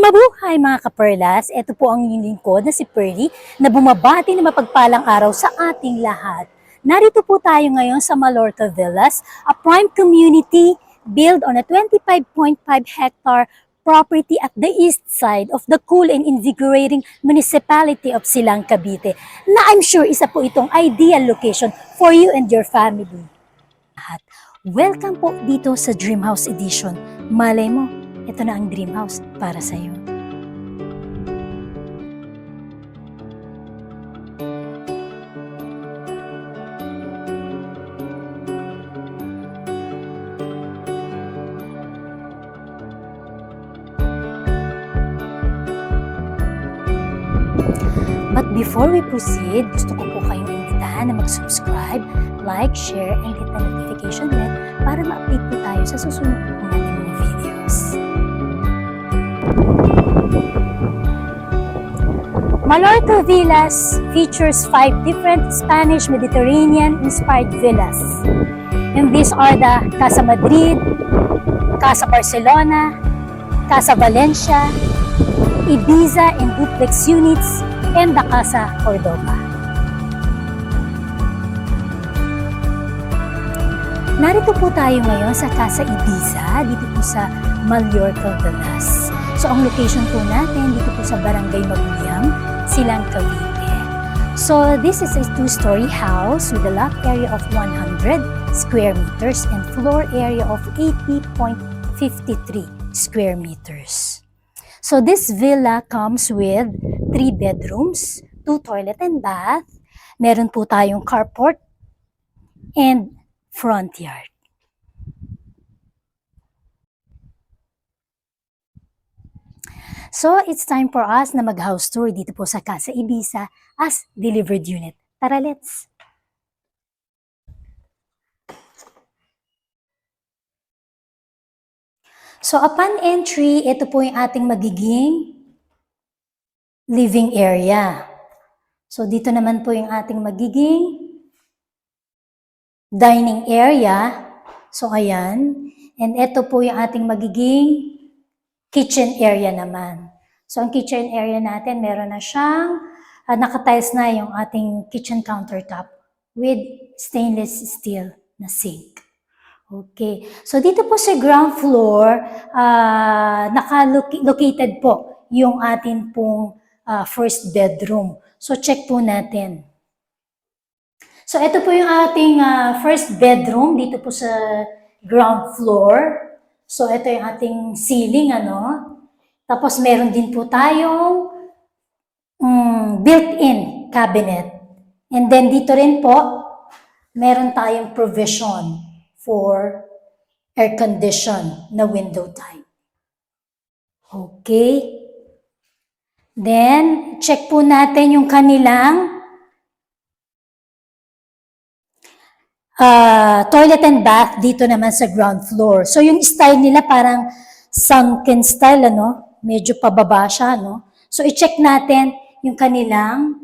Mabuhay mga kaperlas! Ito po ang inyong lingkod na si Pearly na bumabati ng mapagpalang araw sa ating lahat. Narito po tayo ngayon sa Mallorca Villas, a prime community built on a 25.5 hectare property at the east side of the cool and invigorating municipality of Silang, Cavite, na I'm sure isa po itong ideal location for you and your family. Welcome po dito sa Dream House Edition. Malay mo, ito na ang Dream House para sa iyo. But before we proceed, gusto ko po kayong imbitahan na mag-subscribe, like, share, and hit the notification bell para ma-update po tayo sa susunod po natin mga videos. Mallorca Villas features 5 different Spanish Mediterranean-inspired villas. And these are the Casa Madrid, Casa Barcelona, Casa Valencia, Ibiza and duplex units, and the Casa Cordoba. Narito po tayo ngayon sa Casa Ibiza, dito po sa Mallorca Villas. So ang location po natin dito po sa Barangay Maguliam, Silang, Cavite. So this is a 2-story house with a lot area of 100 square meters and floor area of 80.53 square meters. So this villa comes with 3 bedrooms, 2 toilet and bath. Meron po tayong carport and front yard. So it's time for us na mag-house tour dito po sa Casa Ibiza as delivered unit. Tara, let's! So upon entry, ito po yung ating magiging living area. So dito naman po yung ating magiging dining area. So ayan. And ito po yung ating magiging kitchen area naman. So ang kitchen area natin, meron na siyang nakatiles na yung ating kitchen countertop with stainless steel na sink. Okay. So dito po sa ground floor, naka-located po yung ating pong first bedroom. So check po natin. So ito po yung ating first bedroom dito po sa ground floor. So ito yung ating ceiling, ano. Tapos meron din po tayong built-in cabinet. And then dito rin po, meron tayong provision for air condition na window type. Okay. Then, check po natin yung kanilang toilet and bath dito naman sa ground floor. So, yung style nila parang sunken style, ano? Medyo pababa siya, no? So, i-check natin yung kanilang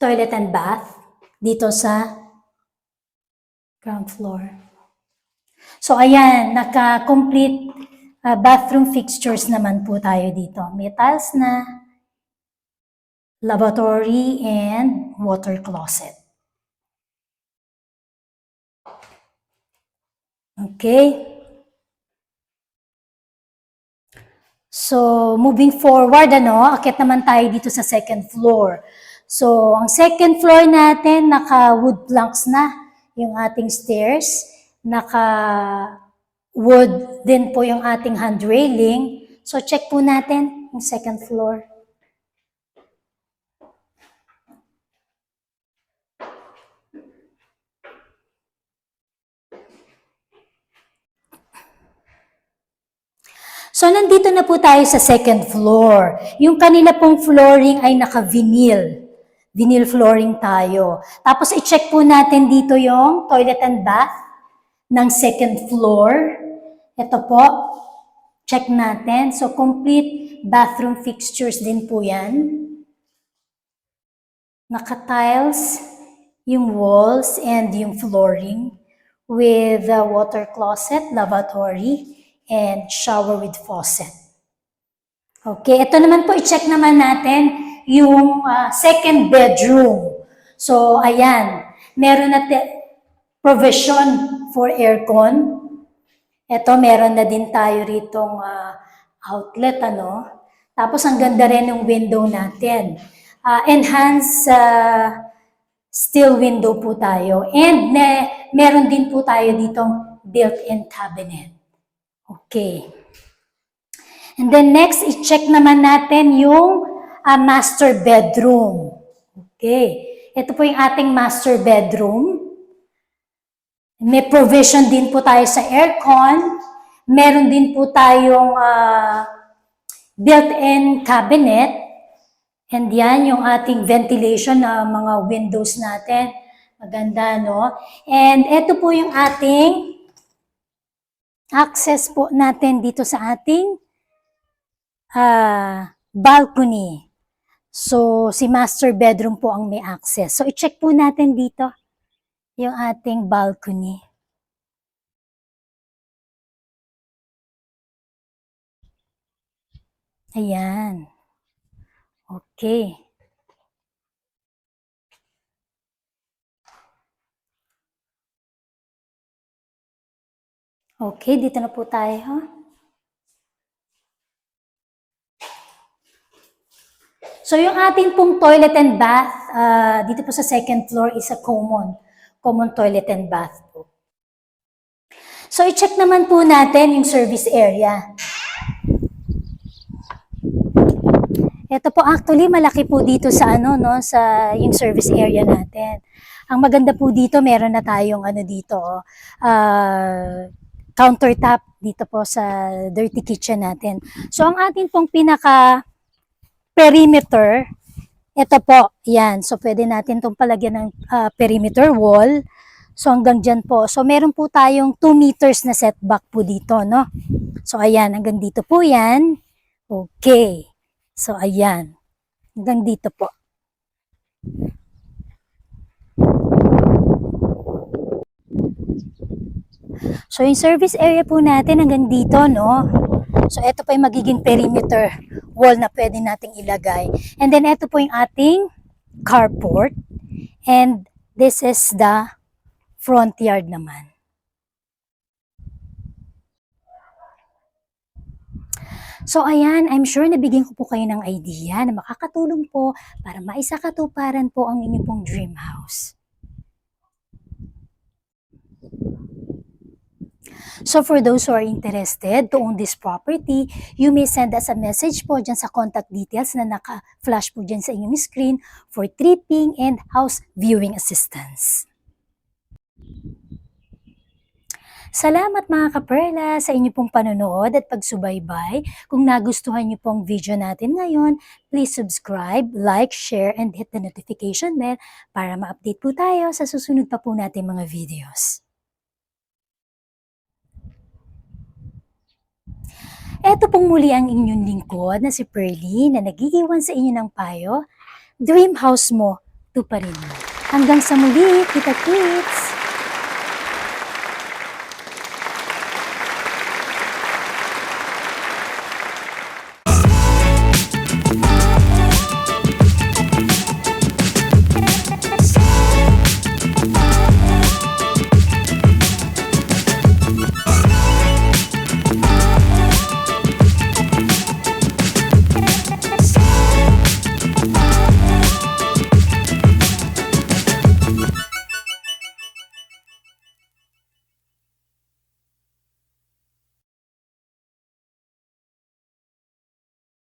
toilet and bath dito sa ground floor. So, ayan, naka-complete bathroom fixtures naman po tayo dito. May tiles na, lavatory, and water closet. Okay. So, moving forward, ano, akit naman tayo dito sa second floor. So, ang second floor natin, naka-wood planks na yung ating stairs, naka-wood din po yung ating hand railing. So, check po natin yung second floor. So, nandito na po tayo sa second floor. Yung kanila pong flooring ay naka-vinyl. Vinyl flooring tayo. Tapos, i-check po natin dito yung toilet and bath ng second floor. Ito po. Check natin. So, complete bathroom fixtures din po yan. Naka-tiles yung walls and yung flooring with water closet, lavatory, and shower with faucet. Okay, ito naman po, i-check naman natin yung second bedroom. So, ayan, meron na provision for aircon. Ito, meron na din tayo ritong outlet, ano. Tapos, ang ganda rin ng window natin. Enhanced steel window po tayo. And meron din po tayo ditong built-in cabinet. Okay. And then next, i-check naman natin yung master bedroom. Okay. Ito po yung ating master bedroom. May provision din po tayo sa aircon. Meron din po tayong built-in cabinet. And yan yung ating ventilation na mga windows natin. Maganda, no? And ito po yung ating access po natin dito sa ating balcony. So, si master bedroom po ang may access. So, i-check po natin dito yung ating balcony. Ayan. Okay. Okay, dito na po tayo, ha? So, yung ating pong toilet and bath, dito po sa second floor is a common toilet and bath po. So, i-check naman po natin yung service area. Ito po actually malaki po dito sa sa yung service area natin. Ang maganda po dito, meron na tayong dito, countertop dito po sa dirty kitchen natin. So, ang ating pong pinaka perimeter, ito po, yan. So, pwede natin itong palagyan ng perimeter wall. So, hanggang dyan po. So, meron po tayong 2 meters na setback po dito, no? So, ayan, hanggang dito po yan. Okay. So, ayan. Hanggang dito po. So, yung service area po natin hanggang dito, no? So, ito po yung magiging perimeter wall na pwede nating ilagay. And then, ito po yung ating carport. And this is the front yard naman. So, ayan, I'm sure nabigyan ko po kayo ng idea na makakatulong po para maisakatuparan po ang inyong pong dream house. So, for those who are interested to own this property, you may send us a message po dyan sa contact details na naka-flash po dyan sa inyong screen for tripping and house viewing assistance. Salamat mga kaperla sa inyo pong panonood at pagsubaybay. Kung nagustuhan niyo pong video natin ngayon, please subscribe, like, share, and hit the notification bell para ma-update po tayo sa susunod pa po natin mga videos. Ito pong muli ang inyong lingkod na si Pearly na nag-iiwan sa inyo ng payo. Dream house mo, tuparin mo. Hanggang sa muli, kita-kits!